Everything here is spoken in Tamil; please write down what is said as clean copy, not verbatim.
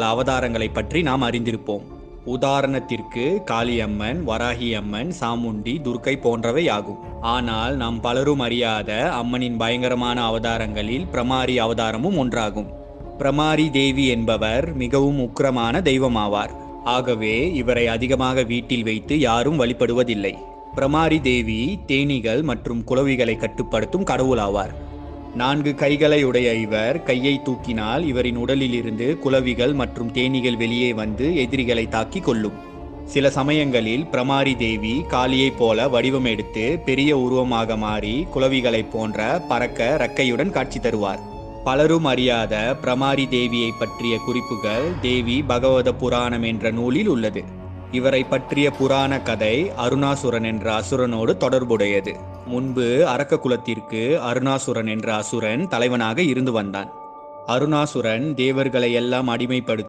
பல அவதாரங்களை பற்றி நாம் அறிந்திருப்போம். உதாரணத்திற்கு காளியம்மன், வராகி அம்மன், சாமுண்டி, துர்க்கை போன்றவை ஆகும். ஆனால் நாம் பலரும் அறியாத அம்மனின் பயங்கரமான அவதாரங்களில் பிரமாரி அவதாரமும் ஒன்றாகும். பிரமாரி தேவி என்பவர் மிகவும் உக்கிரமான தெய்வமாவார். ஆகவே இவரை அதிகமாக வீட்டில் வைத்து யாரும் வழிபடுவதில்லை. பிரமாரி தேவி தேனீகள் மற்றும் குளவிகளை கட்டுப்படுத்தும் கடவுளாவார். 4 கைகளை உடைய இவர் கையை தூக்கினால் இவரின் உடலில் இருந்து குளவிகள் மற்றும் தேனீகள் வெளியே வந்து எதிரிகளை தாக்கி கொள்ளும். சில சமயங்களில் பிரமாரி தேவி காளியைப் போல வடிவம் எடுத்து பெரிய உருவமாக மாறி குளவிகளைப் போன்ற பறக்க இறக்கையுடன் காட்சி தருவார். பலரும் அறியாத பிரமாரி தேவியை பற்றிய குறிப்புகள் தேவி பகவத புராணம் என்ற நூலில் உள்ளது. இவரை பற்றிய புராண கதை அருணாசுரன் என்ற அசுரனோடு தொடர்புடையது. முன்பு அரக்க குலத்திற்கு அருணாசுரன் என்ற அசுரன் தலைவனாக இருந்து வந்தான். அருணாசுரன் தேவர்களை எல்லாம் அடிமைப்படுத்தி